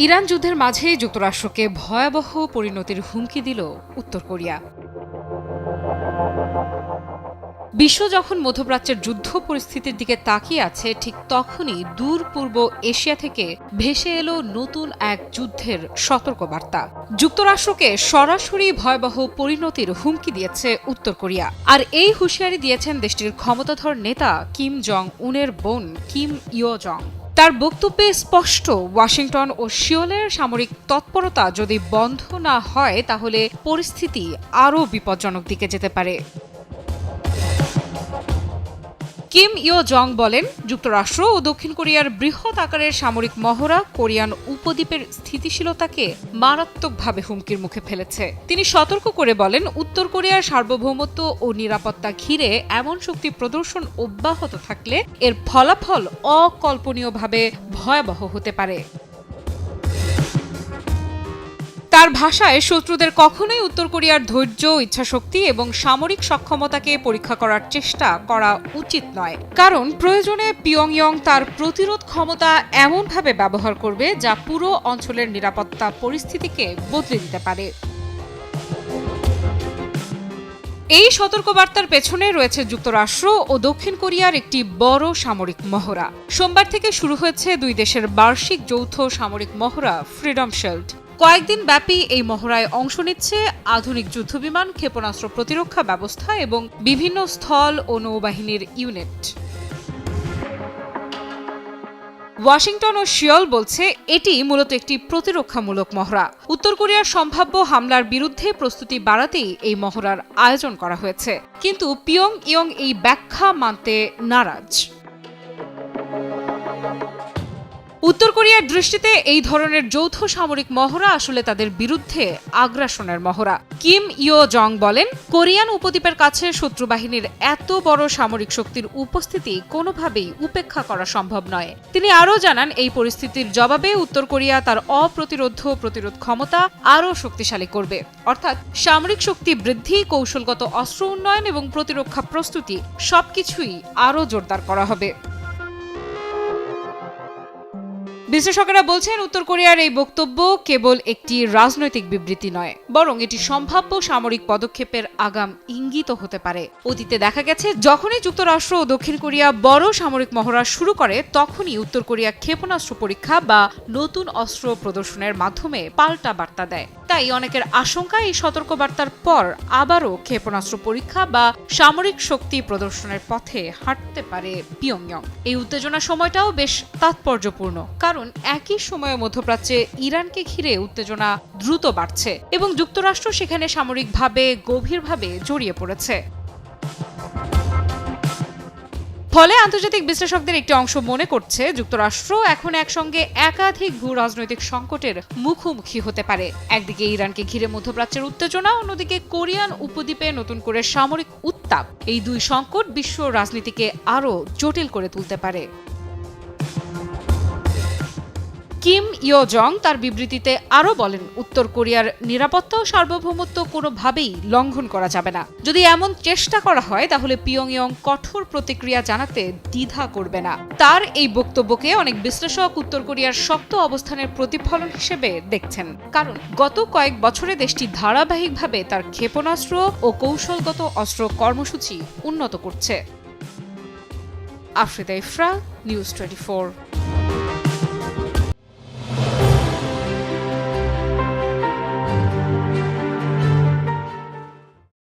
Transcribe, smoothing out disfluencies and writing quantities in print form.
Iran যুদ্ধের মাঝে যুক্তরাষ্ট্রকে ভয়াবহ পরিণতির হুমকি দিল উত্তর কোরিয়া। বিশ্ব যখন মধ্যপ্রাচ্যের যুদ্ধ পরিস্থিতির দিকে তাকিয়ে আছে, ঠিক তখনই দূর পূর্ব এশিয়া থেকে ভেসে এলো নতুন এক যুদ্ধের সতর্কবার্তা। যুক্তরাষ্ট্রকে সরাসরি ভয়াবহ পরিণতির হুমকি দিয়েছে উত্তর কোরিয়া। আর এই হুঁশিয়ারি দিয়েছেন দেশটির ক্ষমতাধর নেতা কিম জং উনের বোন কিম ইয় জং। তার বক্তব্যে স্পষ্ট, ওয়াশিংটন ও সিওলের সামরিক তৎপরতা যদি বন্ধ না হয় তাহলে পরিস্থিতি আরও বিপজ্জনক দিকে যেতে পারে। কিম ইয় জং বলেন, যুক্তরাষ্ট্র ও দক্ষিণ কোরিয়ার বৃহৎ আকারের সামরিক মহড়া কোরিয়ান উপদ্বীপের স্থিতিশীলতাকে মারাত্মকভাবে হুমকির মুখে ফেলেছে। তিনি সতর্ক করে বলেন, উত্তর কোরিয়ার সার্বভৌমত্ব ও নিরাপত্তা ঘিরে এমন শক্তি প্রদর্শন অব্যাহত থাকলে এর ফলাফল অকল্পনীয়ভাবে ভয়াবহ হতে পারে। তার ভাষায়, শত্রুদের কখনোই উত্তর কোরিয়ার ধৈর্য, ইচ্ছাশক্তি এবং সামরিক সক্ষমতাকে পরীক্ষা করার চেষ্টা করা উচিত নয়, কারণ প্রয়োজনে পিয়ংইয়ং তার প্রতিরোধ ক্ষমতা এমনভাবে ব্যবহার করবে যা পুরো অঞ্চলের নিরাপত্তা পরিস্থিতিকে বদলে দিতে পারে। এই সতর্কবার্তার পেছনে রয়েছে যুক্তরাষ্ট্র ও দক্ষিণ কোরিয়ার একটি বড় সামরিক মহড়া। সোমবার থেকে শুরু হয়েছে দুই দেশের বার্ষিক যৌথ সামরিক মহড়া ফ্রিডম শিল্ড। কয়েকদিন ব্যাপী এই মহড়ায় অংশ নিচ্ছে আধুনিক যুদ্ধবিমান, ক্ষেপণাস্ত্র প্রতিরক্ষা ব্যবস্থা এবং বিভিন্ন স্থল ও নৌবাহিনীর ইউনিট। ওয়াশিংটন ও সিওল বলছে এটি মূলত একটি প্রতিরক্ষামূলক মহড়া। উত্তর কোরিয়ার সম্ভাব্য হামলার বিরুদ্ধে প্রস্তুতি বাড়াতেই এই মহড়ার আয়োজন করা হয়েছে, কিন্তু পিয়ংইয়ং এই ব্যাখ্যা মানতে নারাজ। উত্তর কোরিয়ার দৃষ্টিতে এই ধরনের যৌথ সামরিক মহড়া আসলে তাদের বিরুদ্ধে আগ্রাসনের মহড়া। কিম ইয় জং বলেন, কোরিয়ান উপদ্বীপের কাছে শত্রু বাহিনীর এত বড় সামরিক শক্তির উপস্থিতি কোনোভাবেই উপেক্ষা করা সম্ভব নয়। তিনি আরও জানান, এই পরিস্থিতির জবাবে উত্তর কোরিয়া তার প্রতিরোধ ক্ষমতা আরও শক্তিশালী করবে, অর্থাৎ সামরিক শক্তি বৃদ্ধি, কৌশলগত অস্ত্র উন্নয়ন এবং প্রতিরক্ষা প্রস্তুতি সবকিছুই আরও জোরদার করা হবে। বিশ্লেষকেরা বলছেন, উত্তর কোরিয়ার এই বক্তব্য কেবল একটি রাজনৈতিক বিবৃতি নয়, বরং এটি সম্ভাব্য সামরিক পদক্ষেপের আগাম ইঙ্গিত হতে পারে। অতীতে দেখা গেছে, যখনই যুক্তরাষ্ট্র ও দক্ষিণ কোরিয়া বড় সামরিক মহড়া শুরু করে, তখনই উত্তর কোরিয়া ক্ষেপণাস্ত্র পরীক্ষা বা নতুন অস্ত্র প্রদর্শনের মাধ্যমে পাল্টা বার্তা দেয়। তাই অনেকের আশঙ্কা, এই সতর্কবার্তার পর আবারও ক্ষেপণাস্ত্র পরীক্ষা বা সামরিক শক্তি প্রদর্শনের পথে হাঁটতে পারে পিয়ংইয়ং। এই উত্তেজনার সময়টাও বেশ তাৎপর্যপূর্ণ, কারণ একই সময়ে মধ্যপ্রাচ্যে ইরানকে ঘিরে উত্তেজনা দ্রুত বাড়ছে এবং যুক্তরাষ্ট্র সেখানে সামরিকভাবে গভীরভাবে জড়িয়ে পড়েছে। ফলে আন্তর্জাতিক বিশ্লেষকদের একটি অংশ মনে করছে, যুক্তরাষ্ট্র এখন একসঙ্গে একাধিক ভূ রাজনৈতিক সংকটের মুখোমুখি হতে পারে। একদিকে ইরানকে ঘিরে মধ্যপ্রাচ্যের উত্তেজনা, অন্যদিকে কোরিয়ান উপদ্বীপে নতুন করে সামরিক উত্তাপ। এই দুই সংকট বিশ্ব রাজনীতিকে আরও জটিল করে তুলতে পারে। কিম ইয় জং তার বিবৃতিতে আরও বলেন, উত্তর কোরিয়ার নিরাপত্তা ও সার্বভৌমত্ব কোনোভাবেই লঙ্ঘন করা যাবে না। যদি এমন চেষ্টা করা হয় তাহলে পিয়ংইয়ং কঠোর প্রতিক্রিয়া জানাতে দ্বিধা করবে না। তার এই বক্তব্যকে অনেক বিশ্লেষক উত্তর কোরিয়ার শক্ত অবস্থানের প্রতিফলন হিসেবে দেখছেন, কারণ গত কয়েক বছরে দেশটি ধারাবাহিকভাবে তার ক্ষেপণাস্ত্র ও কৌশলগত অস্ত্র কর্মসূচি উন্নত করছে। আফ্রিদা ইফরা, নিউজ 24।